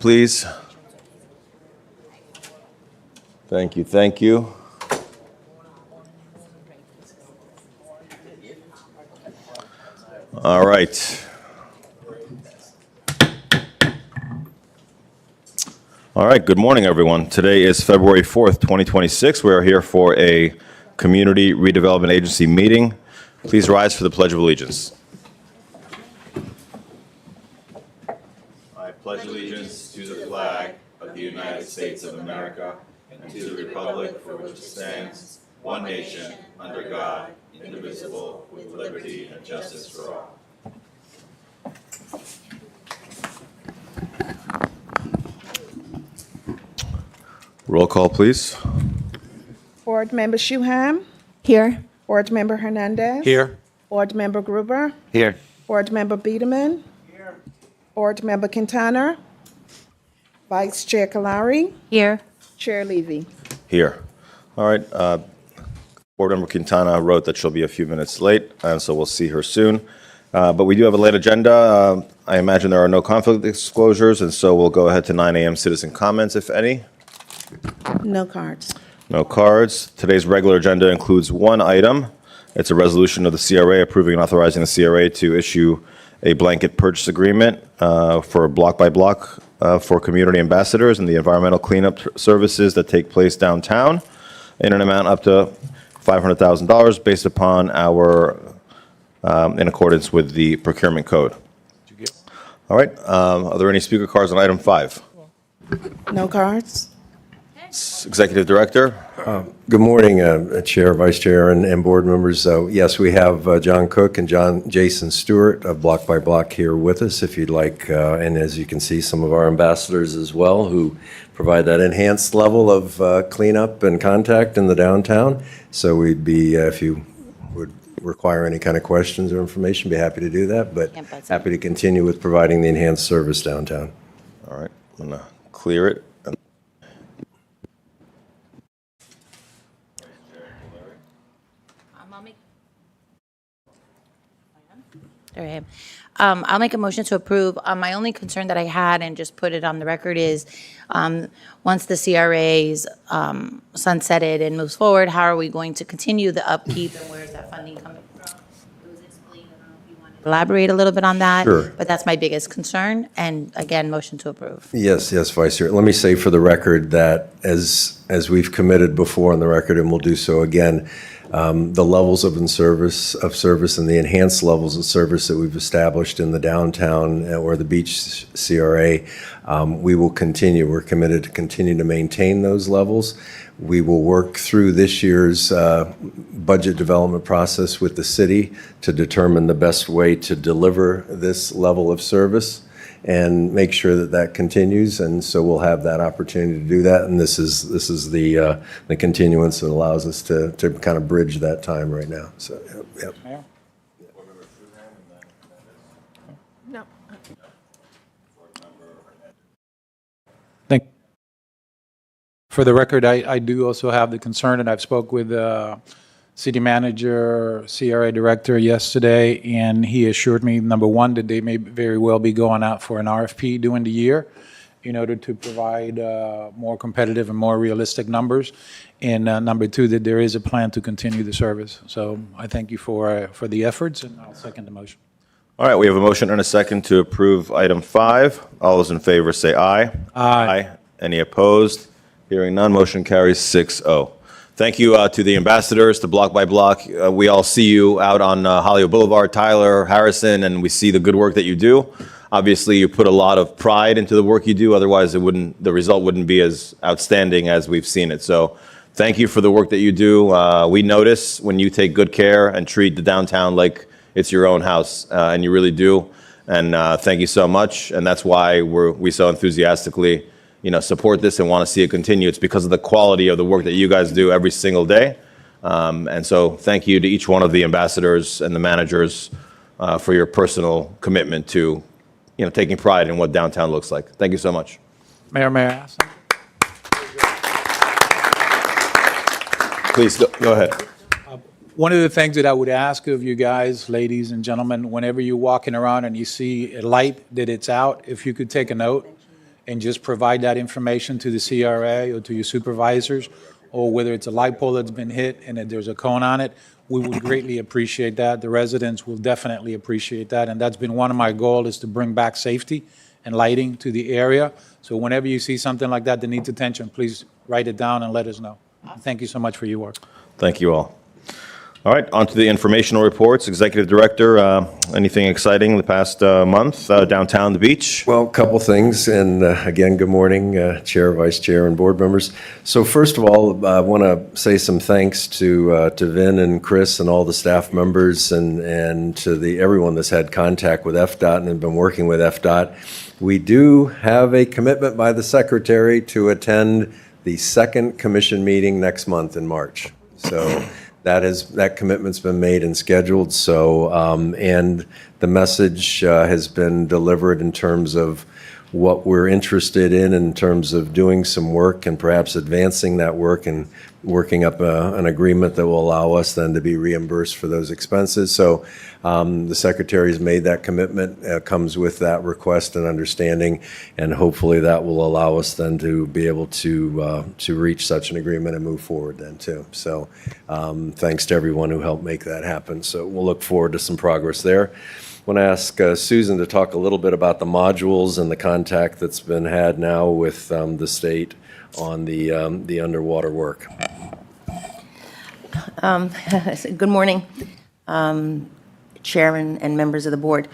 Please. Thank you. Thank you. All right. All right. Good morning, everyone. Today is February 4th, 2026. We are here for a Community Redevelopment Agency meeting. Please rise for the Pledge of Allegiance. I pledge allegiance to the flag of the United States of America and to the republic for which it stands, one nation, under God, indivisible, with liberty and justice for all. Roll call, please. Board Member Shuham? Here. Board Member Hernandez? Here. Board Member Gruber? Here. Board Member Biederman? Here. Board Member Quintana? Vice Chair Kalari? Here. Chair Levy? Here. All right. Board Member Quintana wrote that she'll be a few minutes late, and so we'll see her soon. But we do have a late agenda. I imagine there are no conflict disclosures, and so we'll go ahead to 9 a.m. citizen comments, if any. No cards. No cards. Today's regular agenda includes one item. It's a resolution of the CRA approving and authorizing the CRA to issue a blanket purchase agreement for block by block for community ambassadors and the environmental cleanup services that take place downtown in an amount up to $500,000 based upon our, in accordance with the procurement code. All right. Are there any speaker cards on item 5? No cards. Executive Director. Good morning, Chair, Vice Chair, and board members. Yes, we have John Cook and Jason Stewart of Block by Block here with us, if you'd like. And as you can see, some of our ambassadors as well who provide that enhanced level of cleanup and contact in the downtown. So we'd be, if you would require any kind of questions or information, be happy to do that. But happy to continue with providing the enhanced service downtown. All right. I'm going to clear it. There I am. I'll make a motion to approve. My only concern that I had, and just put it on the record, is once the CRA's sunsetted and moves forward, how are we going to continue the upkeep, and where is that funding coming from? It was explained. I don't know if you want to elaborate a little bit on that. Sure. But that's my biggest concern. And again, motion to approve. Yes, Vice Chair. Let me say for the record that as we've committed before on the record, and we'll do so again, the levels of service and the enhanced levels of service that we've established in the downtown or the beach CRA, we will continue. We're committed to continue to maintain those levels. We will work through this year's budget development process with the city to determine the best way to deliver this level of service and make sure that that continues. And so we'll have that opportunity to do that. And this is the continuance that allows us to kind of bridge that time right now. So, yep. No. For the record, I do also have the concern, and I've spoke with city manager, CRA director yesterday, and he assured me, number one, that they may very well be going out for an RFP during the year in order to provide more competitive and more realistic numbers. And number two, that there is a plan to continue the service. So I thank you for the efforts, and I'll second the motion. All right. We have a motion and a second to approve item 5. All those in favor say aye. Aye. Any opposed? Hearing none, motion carries 6-0. Thank you to the ambassadors, to Block by Block. We all see you out on Hollywood Boulevard, Tyler, Harrison, and we see the good work that you do. Obviously, you put a lot of pride into the work you do. Otherwise, the result wouldn't be as outstanding as we've seen it. So thank you for the work that you do. We notice when you take good care and treat the downtown like it's your own house, and you really do. And thank you so much. And that's why we so enthusiastically support this and want to see it continue. It's because of the quality of the work that you guys do every single day. And so thank you to each one of the ambassadors and the managers for your personal commitment to taking pride in what downtown looks like. Thank you so much. Mayor, may I ask something? Please go ahead. One of the things that I would ask of you guys, ladies and gentlemen, whenever you're walking around and you see a light that it's out, if you could take a note and just provide that information to the CRA or to your supervisors, or whether it's a light pole that's been hit and that there's a cone on it, we would greatly appreciate that. The residents will definitely appreciate that, and that's been one of my goals, is to bring back safety and lighting to the area. So whenever you see something like that that needs attention, please write it down and let us know. Thank you so much for your work. Thank you all. All right, on to the informational reports. Executive Director, anything exciting the past month downtown the beach? Well, a couple things, and again, good morning, Chair, Vice Chair, and board members. So first of all, I want to say some thanks to Vin and Chris and all the staff members and to everyone that's had contact with FDOT and have been working with FDOT. We do have a commitment by the Secretary to attend the second commission meeting next month in March. So that commitment's been made and scheduled. So, and the message has been delivered in terms of what we're interested in terms of doing some work and perhaps advancing that work and working up an agreement that will allow us then to be reimbursed for those expenses. So the Secretary's made that commitment, comes with that request and understanding, and hopefully that will allow us then to be able to reach such an agreement and move forward then too. So thanks to everyone who helped make that happen. So we'll look forward to some progress there. I want to ask Susan to talk a little bit about the modules and the contact that's been had now with the state on the underwater work. Good morning, Chair and members of the board.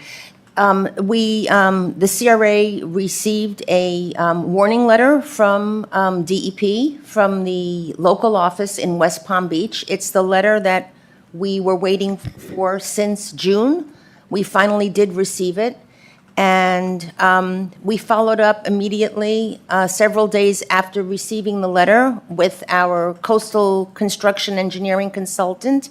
The CRA received a warning letter from DEP from the local office in West Palm Beach. It's the letter that we were waiting for since June. We finally did receive it, and we followed up immediately, several days after receiving the letter, with our coastal construction engineering consultant,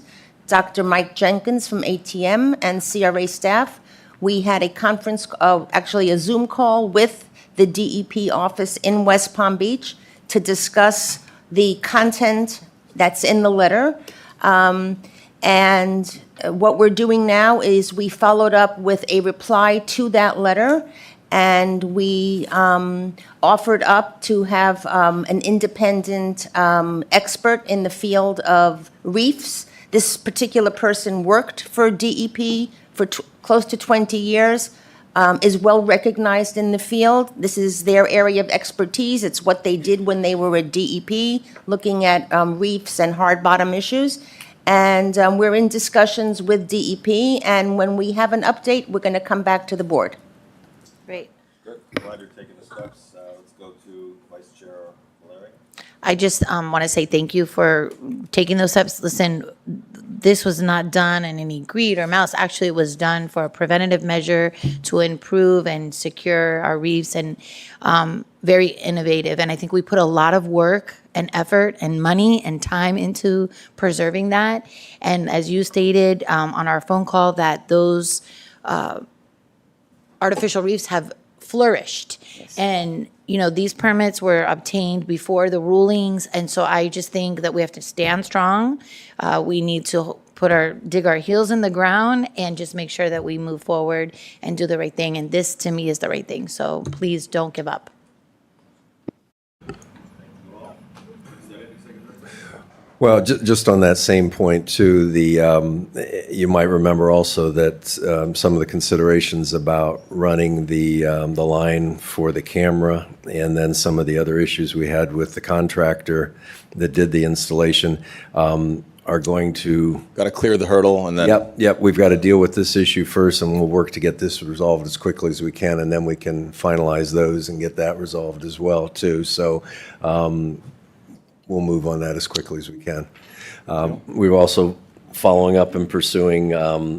Dr. Mike Jenkins from ATM, and CRA staff. We had a conference, actually a Zoom call with the DEP office in West Palm Beach to discuss the content that's in the letter. And what we're doing now is we followed up with a reply to that letter, and we offered up to have an independent expert in the field of reefs. This particular person worked for DEP for close to 20 years, is well recognized in the field. This is their area of expertise. It's what they did when they were at DEP, looking at reefs and hard bottom issues. And we're in discussions with DEP, and when we have an update, we're going to come back to the board. Great. Good. Glad you're taking the steps. Let's go to Vice Chair Valeri. I just want to say thank you for taking those steps. Listen, this was not done in any greed or malice. Actually, it was done for a preventative measure to improve and secure our reefs, and very innovative. And I think we put a lot of work and effort and money and time into preserving that. And as you stated on our phone call, that those artificial reefs have flourished. Yes. And, you know, these permits were obtained before the rulings. And so I just think that we have to stand strong. We need to dig our heels in the ground and just make sure that we move forward and do the right thing. And this, to me, is the right thing. So please don't give up. Well, just on that same point too, you might remember also that some of the considerations about running the line for the camera, and then some of the other issues we had with the contractor that did the installation are going to. Got to clear the hurdle and then. Yep. We've got to deal with this issue first, and we'll work to get this resolved as quickly as we can, and then we can finalize those and get that resolved as well too. So. We'll move on that as quickly as we can. We're also following up and pursuing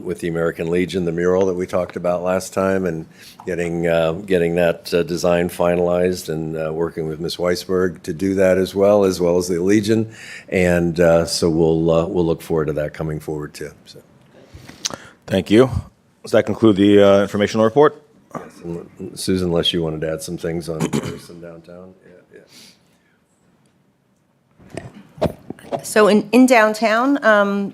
with the American Legion, the mural that we talked about last time, and getting that design finalized, and working with Ms. Weisberg to do that as well as the Legion. And so we'll look forward to that coming forward too. So. Thank you. Does that conclude the informational report? Susan, unless you wanted to add some things on Harrison downtown. Yeah. So in downtown,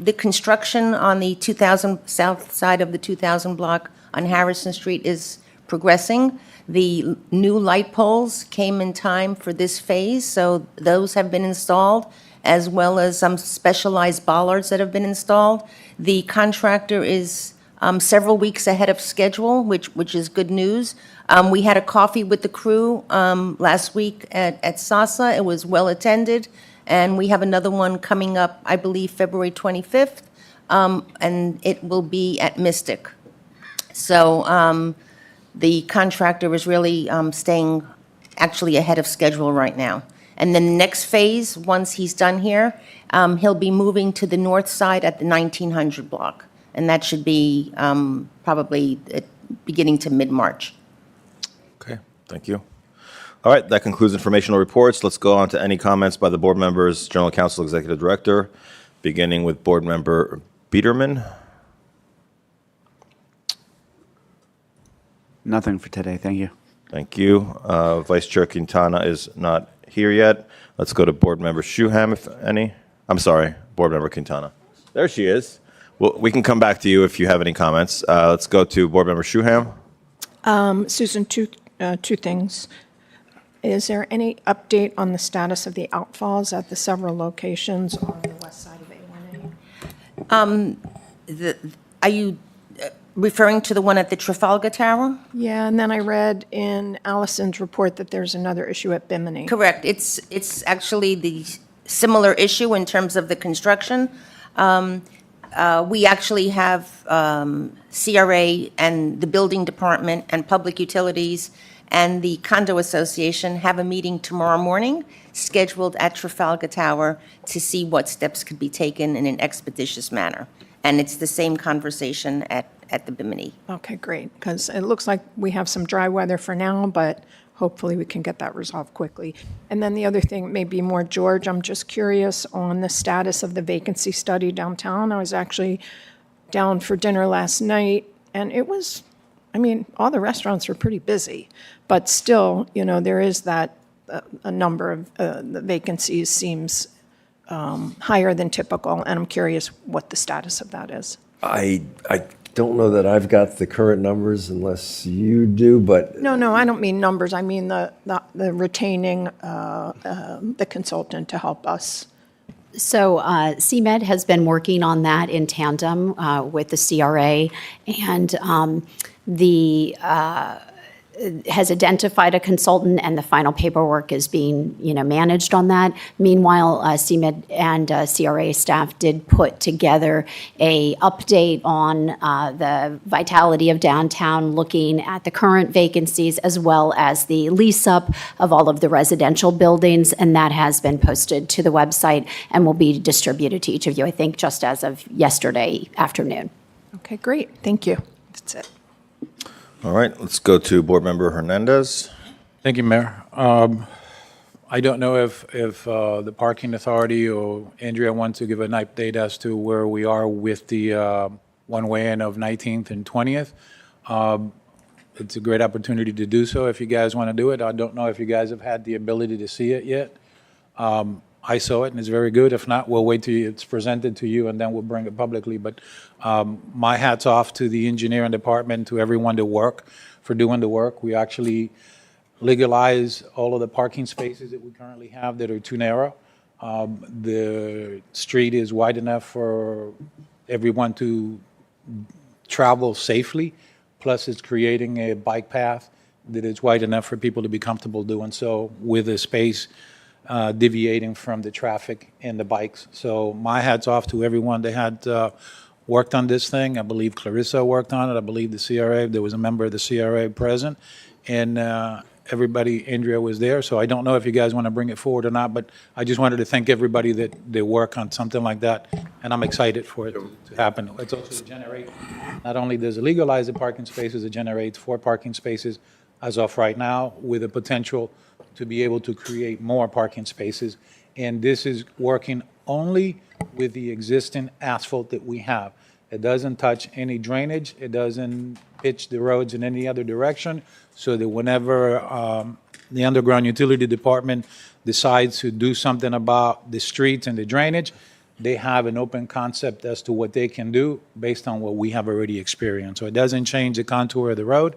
the construction on the 2000 south side of the 2000 block on Harrison Street is progressing. The new light poles came in time for this phase, so those have been installed, as well as some specialized bollards that have been installed. The contractor is several weeks ahead of schedule, which is good news. We had a coffee with the crew last week at SASA. It was well attended, and we have another one coming up, I believe, February 25th, and it will be at Mystic. So the contractor is really staying actually ahead of schedule right now. And then the next phase, once he's done here, he'll be moving to the north side at the 1900 block. And that should be probably beginning to mid-March. Okay, thank you. All right, that concludes informational reports. Let's go on to any comments by the board members, General Counsel, Executive Director, beginning with Board Member Biederman. Nothing for today, thank you. Thank you. Vice Chair Quintana is not here yet. Let's go to Board Member Shuham, if any. I'm sorry, Board Member Quintana. There she is. Well, we can come back to you if you have any comments. Let's go to Board Member Shuham. Susan, two things. Is there any update on the status of the outfalls at the several locations on the west side of A1A? Are you referring to the one at the Trafalgar Tower? Yeah, and then I read in Allison's report that there's another issue at Bimini. Correct. It's actually the similar issue in terms of the construction. We actually have CRA and the Building Department and Public Utilities and the Condo Association have a meeting tomorrow morning scheduled at Trafalgar Tower to see what steps could be taken in an expeditious manner. And it's the same conversation at the Bimini. Okay, great, because it looks like we have some dry weather for now, but hopefully we can get that resolved quickly. And then the other thing, maybe more George, I'm just curious on the status of the vacancy study downtown. I was actually down for dinner last night, and it was, I mean, all the restaurants were pretty busy, but still, you know, there is that, a number of the vacancies seems higher than typical, and I'm curious what the status of that is. I don't know that I've got the current numbers unless you do, but No, I don't mean numbers. I mean the retaining the consultant to help us. So CMed has been working on that in tandem with the CRA, and has identified a consultant, and the final paperwork is being, managed on that. Meanwhile, CMed and CRA staff did put together a update on the vitality of downtown, looking at the current vacancies as well as the lease up of all of the residential buildings, and that has been posted to the website and will be distributed to each of you, I think, just as of yesterday afternoon. Okay, great. Thank you. That's it. All right, let's go to Board Member Hernandez. Thank you, Mayor. I don't know if the Parking Authority or Andrea want to give an update as to where we are with the one-way in of 19th and 20th. It's a great opportunity to do so if you guys want to do it. I don't know if you guys have had the ability to see it yet. I saw it, and it's very good. If not, we'll wait till it's presented to you, and then we'll bring it publicly. But my hat's off to the engineering department, to everyone to work, for doing the work. We actually legalize all of the parking spaces that we currently have that are too narrow. The street is wide enough for everyone to travel safely, plus it's creating a bike path that is wide enough for people to be comfortable doing so with a space deviating from the traffic and the bikes. So my hat's off to everyone that had worked on this thing. I believe Clarissa worked on it. I believe the CRA, there was a member of the CRA present, and everybody, Andrea was there. So I don't know if you guys want to bring it forward or not, but I just wanted to thank everybody that they work on something like that, and I'm excited for it to happen. It's also to generate, not only does it legalize the parking spaces, it generates 4 parking spaces as of right now, with the potential to be able to create more parking spaces. And this is working only with the existing asphalt that we have. It doesn't touch any drainage. It doesn't pitch the roads in any other direction, so that whenever the underground utility department decides to do something about the streets and the drainage, they have an open concept as to what they can do based on what we have already experienced. So it doesn't change the contour of the road.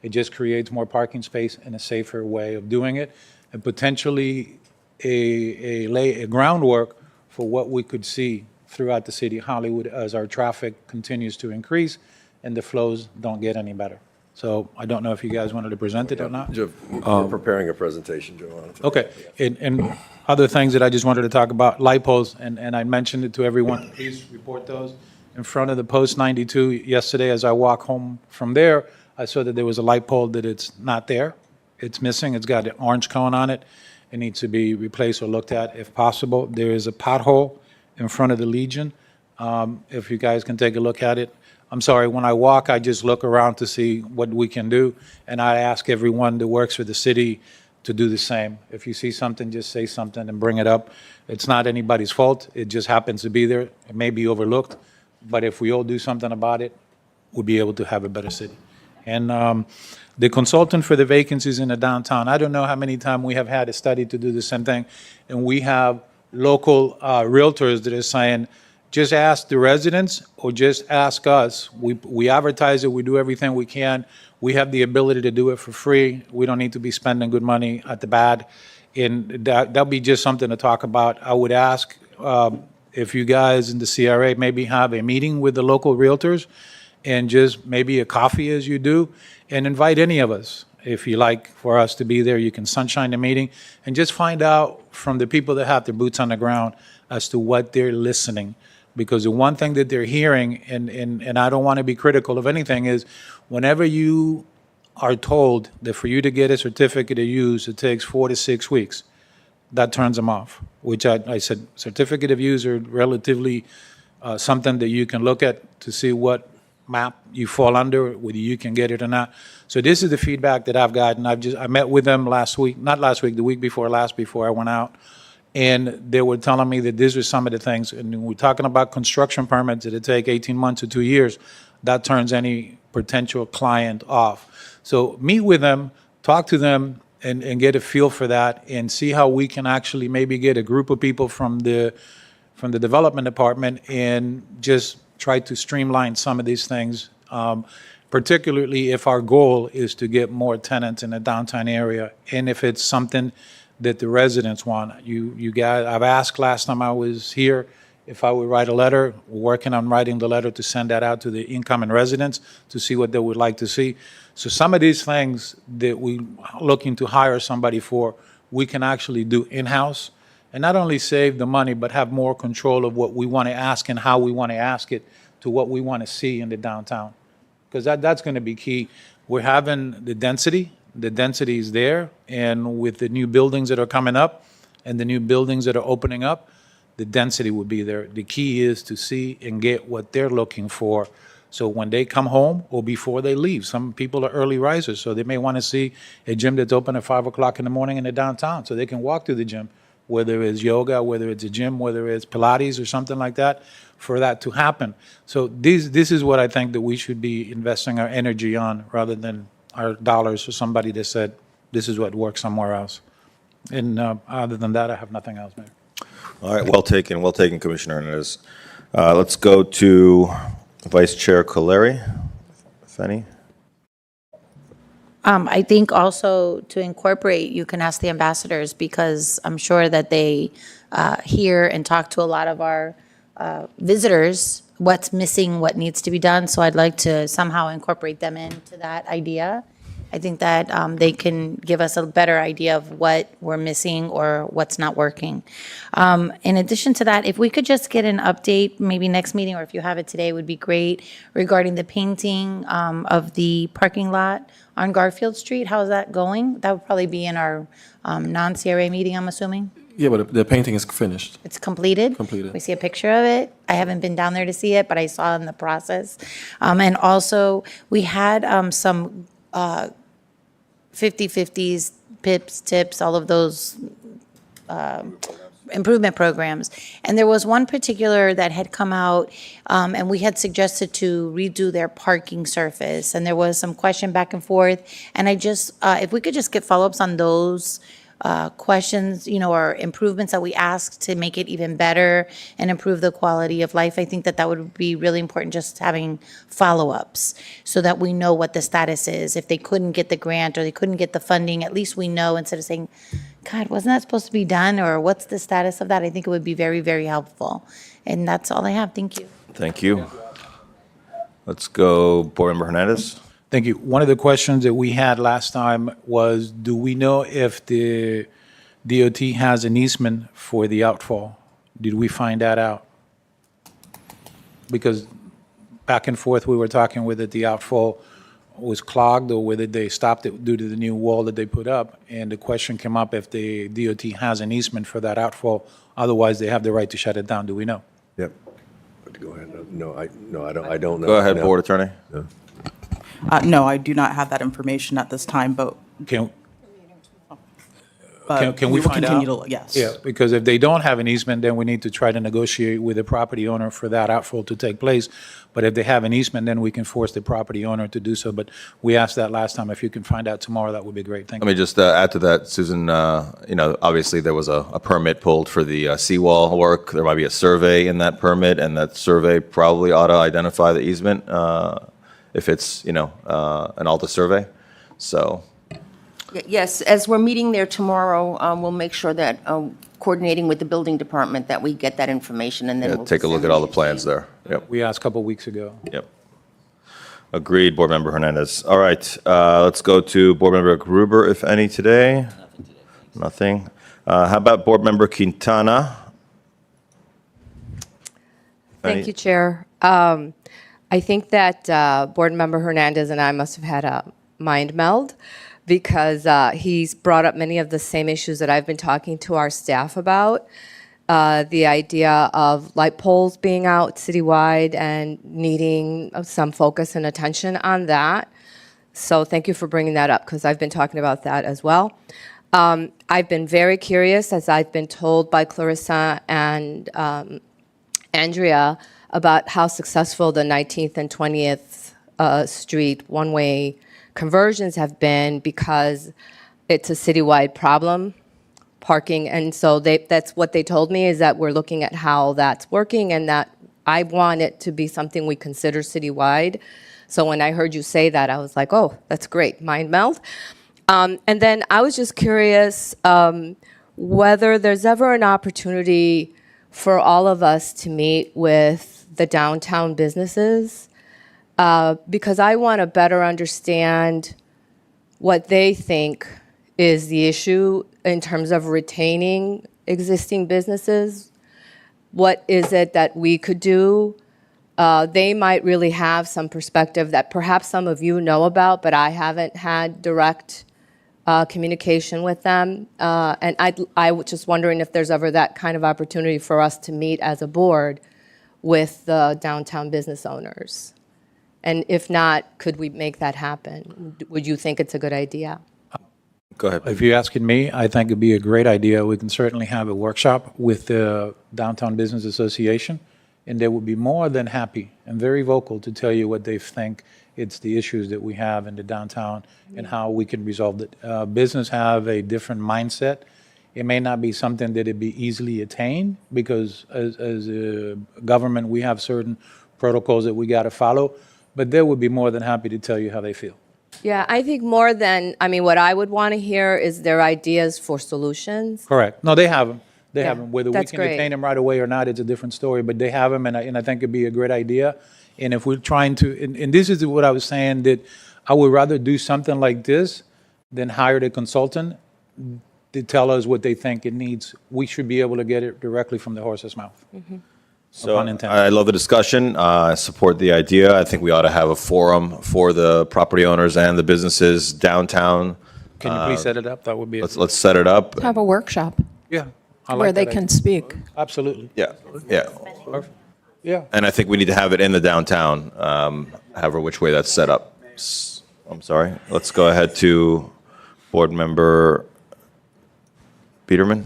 It just creates more parking space and a safer way of doing it, and potentially lay a groundwork for what we could see throughout the city of Hollywood as our traffic continues to increase and the flows don't get any better. So I don't know if you guys wanted to present it or not. We're preparing a presentation, Joanna. Okay, and other things that I just wanted to talk about, light poles, and I mentioned it to everyone, please report those. In front of the Post 92 yesterday, as I walk home from there, I saw that there was a light pole that it's not there. It's missing, it's got an orange cone on it. It needs to be replaced or looked at if possible. There is a pothole in front of the Legion. If you guys can take a look at it. I'm sorry, when I walk, I just look around to see what we can do, and I ask everyone that works for the city to do the same. If you see something, just say something and bring it up. It's not anybody's fault. It just happens to be there. It may be overlooked, but if we all do something about it, we'll be able to have a better city. And the consultant for the vacancies in the downtown, I don't know how many times we have had a study to do the same thing, and we have local realtors that are saying, just ask the residents or just ask us. We advertise it, we do everything we can. We have the ability to do it for free. We don't need to be spending good money at the bad. And that'll be just something to talk about. I would ask if you guys in the CRA maybe have a meeting with the local realtors and just maybe a coffee as you do, and invite any of us. If you like for us to be there, you can sunshine the meeting and just find out from the people that have their boots on the ground as to what they're listening. Because the one thing that they're hearing, and I don't want to be critical of anything, is whenever you are told that for you to get a certificate of use, it takes 4 to 6 weeks, that turns them off, which I said, certificate of use are relatively something that you can look at to see what map you fall under, whether you can get it or not. So this is the feedback that I've gotten. I met with them last week, not last week, the week before last, before I went out. And they were telling me that these are some of the things, and we're talking about construction permits that take 18 months or 2 years. That turns any potential client off. So meet with them, talk to them, and get a feel for that, and see how we can actually maybe get a group of people from the development department and just try to streamline some of these things, particularly if our goal is to get more tenants in the downtown area, and if it's something that the residents want. You guys, I've asked last time I was here if I would write a letter. We're working on writing the letter to send that out to the incoming residents to see what they would like to see. So some of these things that we looking to hire somebody for, we can actually do in-house, and not only save the money, but have more control of what we want to ask and how we want to ask it to what we want to see in the downtown. Because that's going to be key. We're having the density. The density is there, and with the new buildings that are coming up and the new buildings that are opening up, the density will be there. The key is to see and get what they're looking for. So when they come home or before they leave, some people are early risers, so they may want to see a gym that's open at 5 o'clock in the morning in the downtown, so they can walk to the gym, whether it's yoga, whether it's a gym, whether it's Pilates or something like that, for that to happen. So this is what I think that we should be investing our energy on, rather than our dollars for somebody that said, this is what works somewhere else. And other than that, I have nothing else, Mayor. All right, well taken, Commissioner Hernandez. Let's go to Vice Chair Coleri, if any. I think also to incorporate, you can ask the ambassadors, because I'm sure that they hear and talk to a lot of our visitors, what's missing, what needs to be done. So I'd like to somehow incorporate them into that idea. I think that they can give us a better idea of what we're missing or what's not working. In addition to that, if we could just get an update, maybe next meeting, or if you have it today, would be great, regarding the painting of the parking lot on Garfield Street. How's that going? That would probably be in our non-CRA meeting, I'm assuming. Yeah, but the painting is finished. It's completed? Completed. We see a picture of it. I haven't been down there to see it, but I saw in the process. And also, we had some 50/50s, PIPs, TIPs, all of those improvement programs. And there was one particular that had come out, and we had suggested to redo their parking surface. And there was some question back and forth. And I just, if we could just get follow-ups on those questions, or improvements that we ask to make it even better and improve the quality of life, I think that would be really important, just having follow-ups so that we know what the status is. If they couldn't get the grant or they couldn't get the funding, at least we know, instead of saying, God, wasn't that supposed to be done? Or what's the status of that? I think it would be very, very helpful. And that's all I have. Thank you. Thank you. Let's go, Board Member Hernandez. Thank you. One of the questions that we had last time was, do we know if the DOT has an easement for the outfall? Did we find that out? Because back and forth, we were talking whether the outfall was clogged or whether they stopped it due to the new wall that they put up. And the question came up if the DOT has an easement for that outfall. Otherwise, they have the right to shut it down. Do we know? Yep. Go ahead. No, I don't know. Go ahead, No. Board Attorney. No, I do not have that information at this time, but Can but can we will find continue out? to, yes. Yeah, because if they don't have an easement, then we need to try to negotiate with the property owner for that outfall to take place. But if they have an easement, then we can force the property owner to do so. But we asked that last time. If you can find out tomorrow, that would be great. Thank Let you. me just add to that, Susan, obviously there was a permit pulled for the seawall work. There might be a survey in that permit, and that survey probably ought to identify the easement if it's, an ALTA survey. So, Yes, as we're meeting there tomorrow, we'll make sure that, coordinating with the building department, that we get that information, and then yeah, we'll take a look at all the disseminate it to plans you. there. Yep, We asked a couple weeks ago. yep. Agreed, Board Member Hernandez. All right, let's go to Board Member Gruber, if any, today. Nothing. How about Board Member Quintana? Thank you, Chair. I think that Board Member Hernandez and I must have had a mind meld, because he's brought up many of the same issues that I've been talking to our staff about. The idea of light poles being out citywide and needing some focus and attention on that. So thank you for bringing that up, because I've been talking about that as well. I've been very curious, as I've been told by Clarissa and Andrea, about how successful the 19th and 20th Street one-way conversions have been, because it's a citywide problem, parking. And so that's what they told me, is that we're looking at how that's working, and that I want it to be something we consider citywide. So when I heard you say that, I was like, oh, that's great, mind meld. And then I was just curious whether there's ever an opportunity for all of us to meet with the downtown businesses, because I want to better understand what they think is the issue in terms of retaining existing businesses. What is it that we could do? They might really have some perspective that perhaps some of you know about, but I haven't had direct communication with them. And I was just wondering if there's ever that kind of opportunity for us to meet as a board with the downtown business owners. And if not, could we make that happen? Would you think it's a good idea? Go ahead. If you're asking me, I think it'd be a great idea. We can certainly have a workshop with the Downtown Business Association, and they would be more than happy and very vocal to tell you what they think it's the issues that we have in the downtown and how we can resolve it. Business have a different mindset. It may not be something that it be easily attained, because as a government, we have certain protocols that we got to follow, but they would be more than happy to tell you how they feel. Yeah, I think more than, what I would want to hear is their ideas for solutions. Correct. No, they have them. They have Yeah, them. Whether we that's can great. attain them right away or not, it's a different story, but they have them, and I think it'd be a great idea. And if we're trying to, and this is what I was saying, that I would rather do something like this than hire the consultant to tell us what they think it needs. We should be able to get it directly from the horse's mouth. So pun intended. I love the discussion. I support the idea. I think we ought to have a forum for the property owners and the businesses downtown. Can you please set it up? That would be, Let's set it up. Have a workshop yeah. I like where they that can idea. speak. Absolutely. Yeah, yeah. Perfect. Yeah. And I think we need to have it in the downtown, however which way that's set up. I'm sorry. Let's go ahead to Board Member Peterman.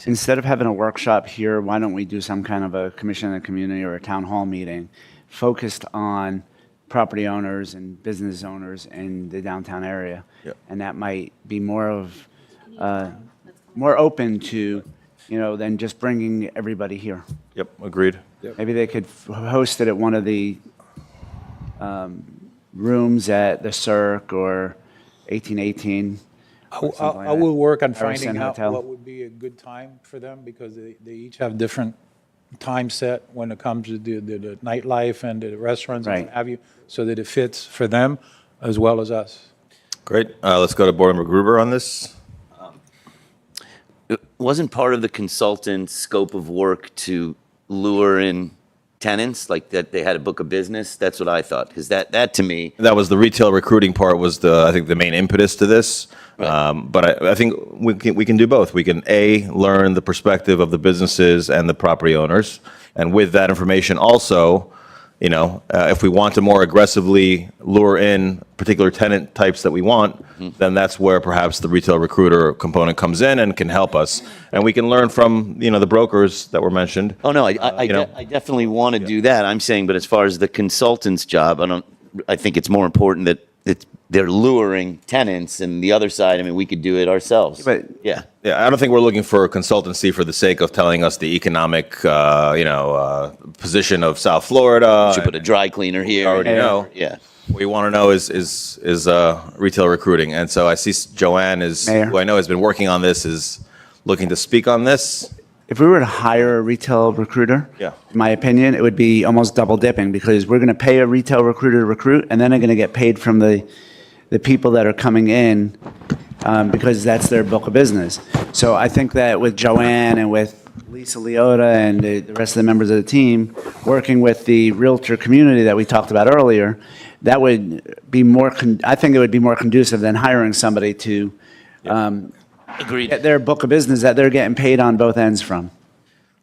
Instead of having a workshop here, why don't we do some kind of a commission in the community or a town hall meeting focused on property owners and business owners in the downtown area? Yep. And that might be more of more open to, than just bringing everybody here. Yep, agreed. Maybe they could host it at one of the rooms at the Cirque or 1818. or something like I will that. work on Harrison finding out Hotel. what would be a good time for them, because they each have different time set when it comes to the nightlife and the restaurants and what Right. have you, so that it fits for them as well as us. Great. Let's go to Board Member Gruber on this. It wasn't part of the consultant's scope of work to lure in tenants, like that they had a book of business? That's what I thought, because that to me, That was the retail recruiting part was I think the main impetus to this. But I think we can do both. We can learn the perspective of the businesses and the property owners. And with that information also, if we want to more aggressively lure in particular tenant types that we want, then that's where perhaps the retail recruiter component comes in and can help us. And we can learn from, the brokers that were mentioned. oh no, I definitely want to do that. I'm saying, but as far as the consultant's job, I think it's more important that they're luring tenants, and the other side, I mean, we could do it ourselves. But- Yeah. Yeah, I don't think we're looking for a consultancy for the sake of telling us the economic, position of South Florida. Should put a dry cleaner here. already know. Yeah. What we want to know is retail recruiting. And so I see Joanne Mayor. who I know has been working on this, is looking to speak on this. If we were to hire a retail recruiter, Yeah. in my opinion, it would be almost double dipping, because we're going to pay a retail recruiter to recruit, and then they're going to get paid from the people that are coming in, because that's their book of business. So I think that with Joanne and with Lisa Leota and the rest of the members of the team, working with the realtor community that we talked about earlier, that would be I think it would be more conducive than hiring somebody to Agreed. get their book of business that they're getting paid on both ends from.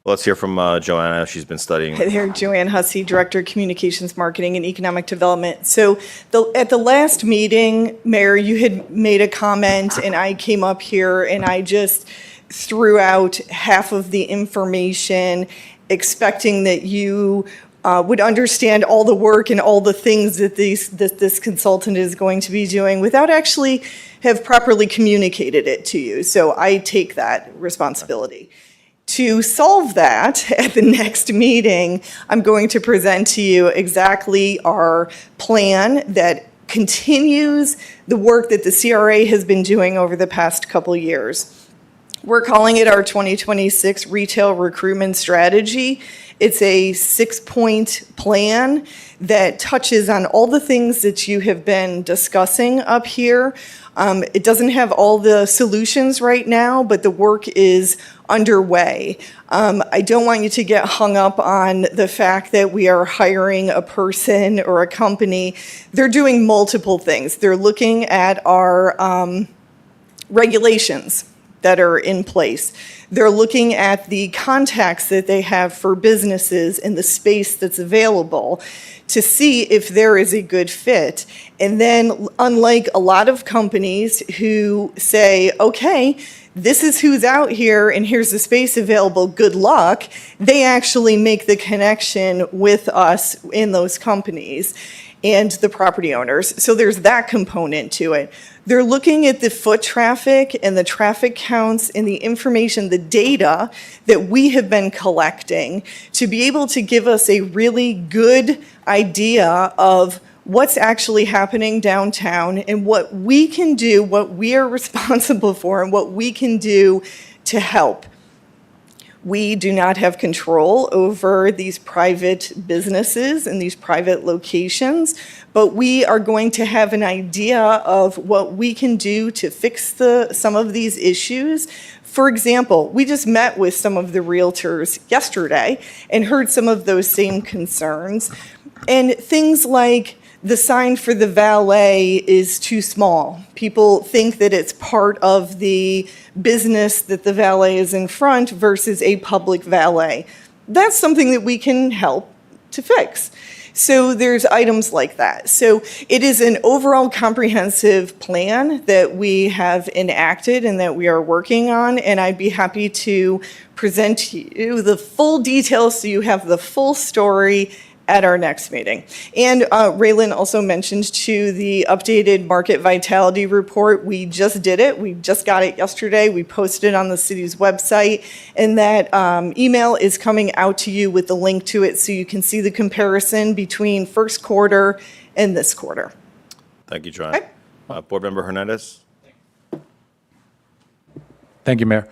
Let's hear from Joanna. She's been studying. Hi there, Joanne Hussey, Director of Communications, Marketing, and Economic Development. So at the last meeting, Mayor, you had made a comment, and I came up here and I just threw out half of the information, expecting that you would understand all the work and all the things that this consultant is going to be doing without actually have properly communicated it to you. So I take that responsibility. To solve that, at the next meeting, I'm going to present to you exactly our plan that continues the work that the CRA has been doing over the past couple years. We're calling it our 2026 Retail Recruitment Strategy. It's a 6-point plan that touches on all the things that you have been discussing up here. It doesn't have all the solutions right now, but the work is underway. I don't want you to get hung up on the fact that we are hiring a person or a company. They're doing multiple things. They're looking at our regulations that are in place. They're looking at the contacts that they have for businesses and the space that's available to see if there is a good fit. And then, unlike a lot of companies who say, okay, this is who's out here and here's the space available, good luck, they actually make the connection with us in those companies and the property owners. So there's that component to it. They're looking at the foot traffic and the traffic counts and the information, the data that we have been collecting to be able to give us a really good idea of what's actually happening downtown and what we can do, what we are responsible for, and what we can do to help. We do not have control over these private businesses and these private locations, but we are going to have an idea of what we can do to fix some of these issues. For example, we just met with some of the realtors yesterday and heard some of those same concerns. And things like the sign for the valet is too small. People think that it's part of the business that the valet is in front versus a public valet. That's something that we can help to fix. So there's items like that. So it is an overall comprehensive plan that we have enacted and that we are working on, and I'd be happy to present to you the full details so you have the full story at our next meeting. And Raylan also mentioned too the updated market vitality report. We just did it. We just got it yesterday. We posted it on the city's website. And that email is coming out to you with the link to it so you can see the comparison between first quarter and this quarter. Thank you, John. Board Member Hernandez? Thank you, Mayor.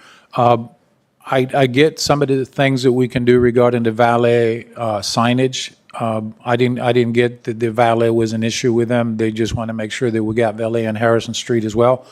I get some of the things that we can do regarding the valet signage. I didn't get that the valet was an issue with them. They just want to make sure that we got valet on Harrison Street as well.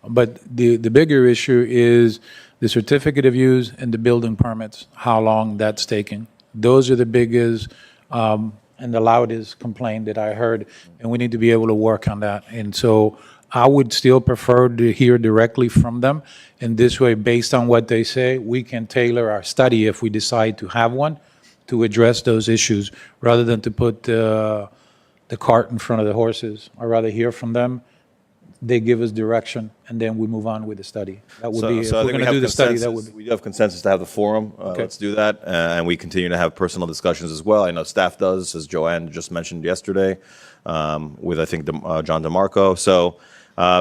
But the bigger issue is the certificate of use and the building permits, how long that's taking. Those are the biggest and the loudest complaint that I heard, and we need to be able to work on that. And so I would still prefer to hear directly from them. And this way, based on what they say, we can tailor our study if we decide to have one to address those issues rather than to put the cart in front of the horses. I'd rather hear from them. They give us direction, and then we move on with the study. That would be, if So I we're think going to do the study, that would be. we do have consensus to have the forum. Let's do that. And we continue to have personal discussions as well. I know staff does, as Joanne just mentioned yesterday, with, I think, John DeMarco. So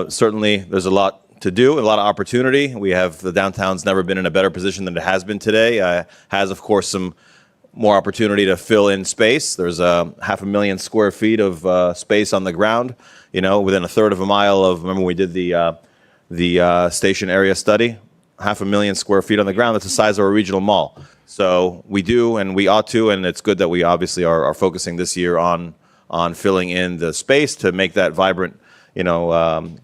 certainly, there's a lot to do, a lot of opportunity. We have, the downtown's never been in a better position than it has been today. Has, of course, some more opportunity to fill in space. There's 500,000 square feet of space on the ground, you know, within a third of a mile of, remember we did the station area study? 500,000 square feet on the ground. That's the size of a regional mall. So we do, and we ought to, and it's good that we obviously are focusing this year on filling in the space to make that vibrant, you know,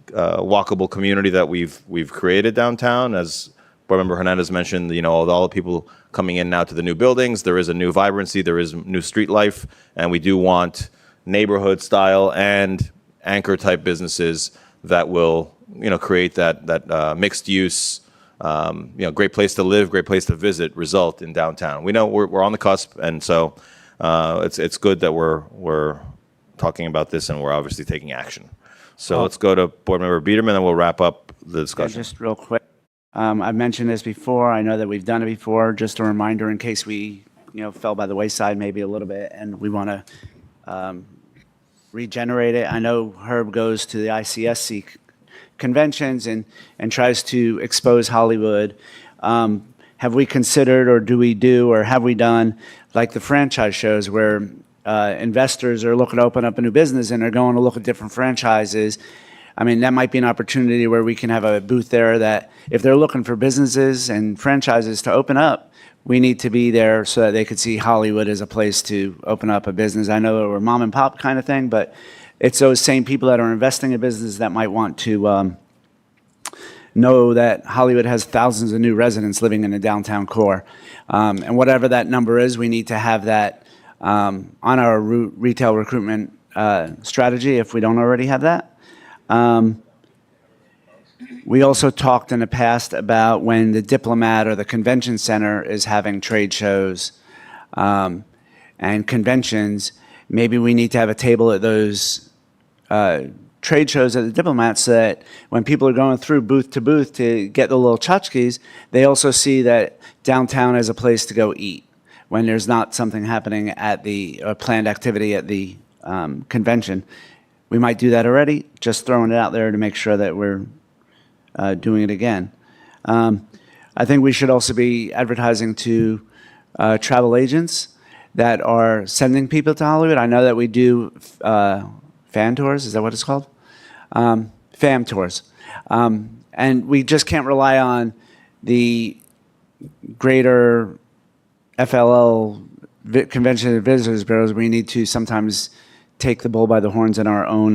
walkable community that we've created downtown. As Board Member Hernandez mentioned, you know, all the people coming in now to the new buildings, there is a new vibrancy, there is new street life, and we do want neighborhood style and anchor type businesses that will, you know, create that mixed use, you know, great place to live, great place to visit result in downtown. We know we're on the cusp, and so it's good that we're talking about this and we're obviously taking action. So let's go to Board Member Biederman, and we'll wrap up the discussion. Just real quick, I've mentioned this before. I know that we've done it before. Just a reminder in case we, you know, fell by the wayside maybe a little bit, and we want to regenerate it. I know Herb goes to the ICSC conventions and tries to expose Hollywood. Have we considered, or do we do, or have we done, like the franchise shows where investors are looking to open up a new business and they're going to look at different franchises? I mean, that might be an opportunity where we can have a booth there that if they're looking for businesses and franchises to open up, we need to be there so that they could see Hollywood as a place to open up a business. I know we're mom and pop kind of thing, but it's those same people that are investing in business that might want to know that Hollywood has thousands of new residents living in the downtown core. And whatever that number is, we need to have that on our retail recruitment strategy if we don't already have that. We also talked in the past about when the Diplomat or the Convention Center is having trade shows and conventions, maybe we need to have a table at those trade shows at the Diplomat so that when people are going through booth to booth to get the little tchotchkes, they also see that downtown is a place to go eat when there's not something happening at the planned activity at the convention. We might do that already, just throwing it out there to make sure that we're doing it again. I think we should also be advertising to travel agents that are sending people to Hollywood. I know that we do fan tours, is that what it's called? FAM tours. And we just can't rely on the greater FLL Convention and Visitors Bureaus. We need to sometimes take the bull by the horns in our own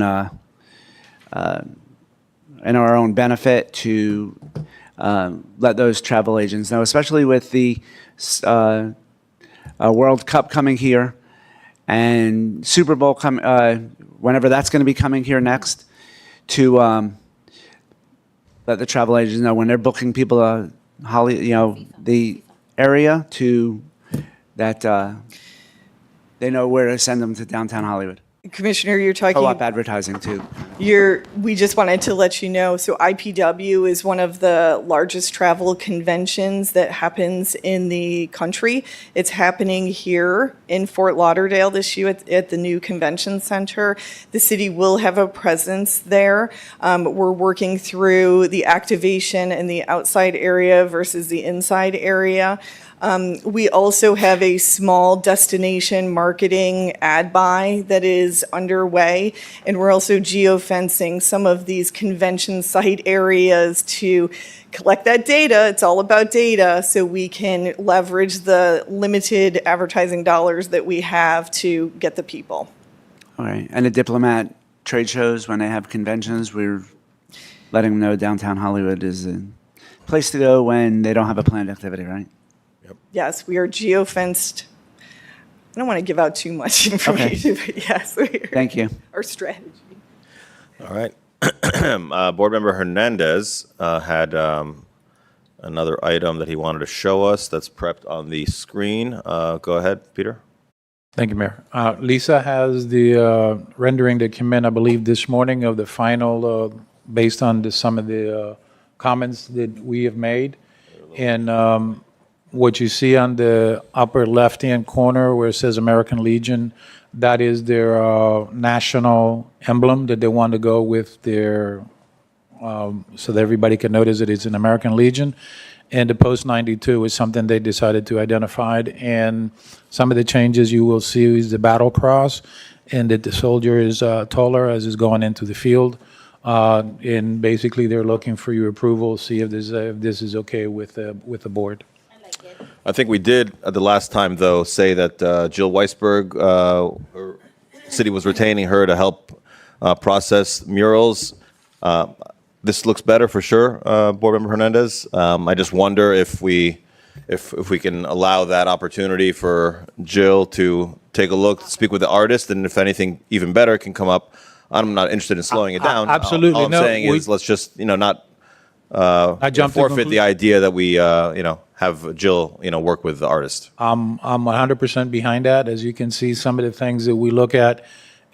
benefit to let those travel agents know, especially with the World Cup coming here and Super Bowl whenever that's going to be coming here next, to let the travel agents know when they're booking people, the area, to that they know where to send them to downtown Hollywood. Commissioner, you're talking. Co-op advertising too. We just wanted to let you know, so IPW is one of the largest travel conventions that happens in the country. It's happening here in Fort Lauderdale this year at the new convention center. The city will have a presence there. We're working through the activation in the outside area versus the inside area. We also have a small destination marketing ad buy that is underway, and we're also geofencing some of these convention site areas to collect that data. It's all about data, so we can leverage the limited advertising dollars that we have to get the people. All right. And the Diplomat trade shows, when they have conventions, we're letting them know downtown Hollywood is a place to go when they don't have a planned activity, right? Yes, we are geofenced. I don't want to give out too much information, but yes, we are. Thank you. Our strategy. All right. Board Member Hernandez had another item that he wanted to show us that's prepped on the screen. Go ahead, Peter. Thank you, Mayor. Lisa has the rendering that came in, I believe, this morning of the final, based on some of the comments that we have made. And what you see on the upper left-hand corner where it says American Legion, that is their national emblem that they want to go with their, so that everybody can notice that it's an American Legion. And the Post 92 is something they decided to identify. And some of the changes you will see is the battle cross, and that the soldier is taller as is going into the field. And basically, they're looking for your approval, see if this is okay with the board. I think we did at the last time, though, say that Jill Weisberg, her city was retaining her to help process murals. This looks better for sure, Board Member Hernandez. I just wonder if we can allow that opportunity for Jill to take a look, speak with the artist, and if anything even better can come up. I'm not interested in slowing it down. Absolutely. All I'm No, saying is let's just not jump to forfeit the idea that we have Jill work with the artist. I'm 100% behind that. As you can see, some of the things that we look at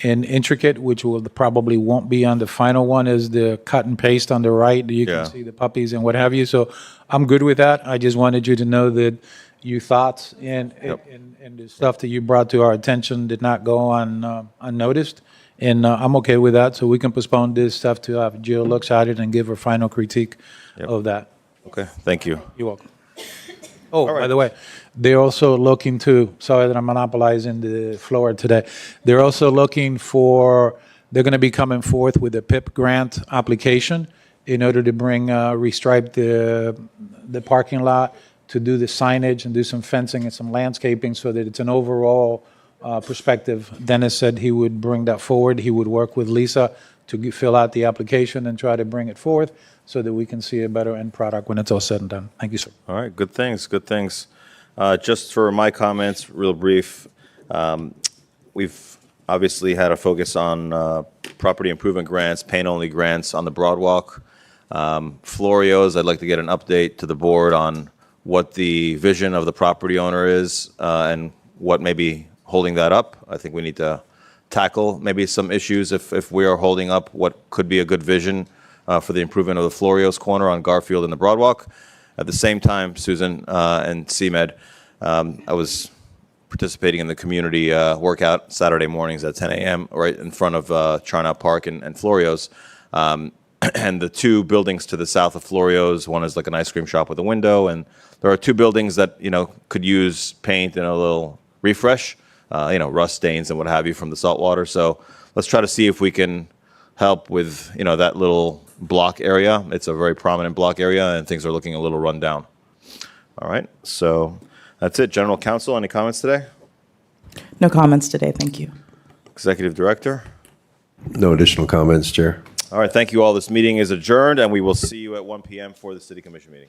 in intricate, which probably won't be on the final one, is the cut and paste on the right. You can see the puppies and what have you. So I'm good with that. I just wanted you to know that your thoughts and the stuff that you brought to our attention did not go unnoticed. And I'm okay with that. So we can postpone this stuff to have Jill look at it and give her final critique of that. Okay, thank you. You're welcome. Oh, by the way, they're also looking to, sorry that I'm monopolizing the floor today. They're also looking they're going to be coming forth with a PIP grant application in order to restripe the parking lot, to do the signage and do some fencing and some landscaping so that it's an overall perspective. Dennis said he would bring that forward. He would work with Lisa to fill out the application and try to bring it forth so that we can see a better end product when it's all said and done. Thank you, sir. All right, good things, good things. Just for my comments, real brief, we've obviously had a focus on property improvement grants, paint-only grants on the Broadwalk. Florio's, I'd like to get an update to the board on what the vision of the property owner is and what may be holding that up. I think we need to tackle maybe some issues if we are holding up what could be a good vision for the improvement of the Florio's corner on Garfield and the Broadwalk. At the same time, Susan and CMed, I was participating in the community workout Saturday mornings at 10 a.m. right in front of Charnock Park and Florio's. And the two buildings to the south of Florio's, one is like an ice cream shop with a window, and there are two buildings that could use paint and a little refresh, rust stains and what have you from the salt water. So let's try to see if we can help with that little block area. It's a very prominent block area, and things are looking a little run down. All right, so that's it. General Counsel, any comments today? No comments today, thank you. Executive Director? No additional comments, Chair. All right, thank you all. This meeting is adjourned, and we will see you at 1 p.m. for the City Commission meeting.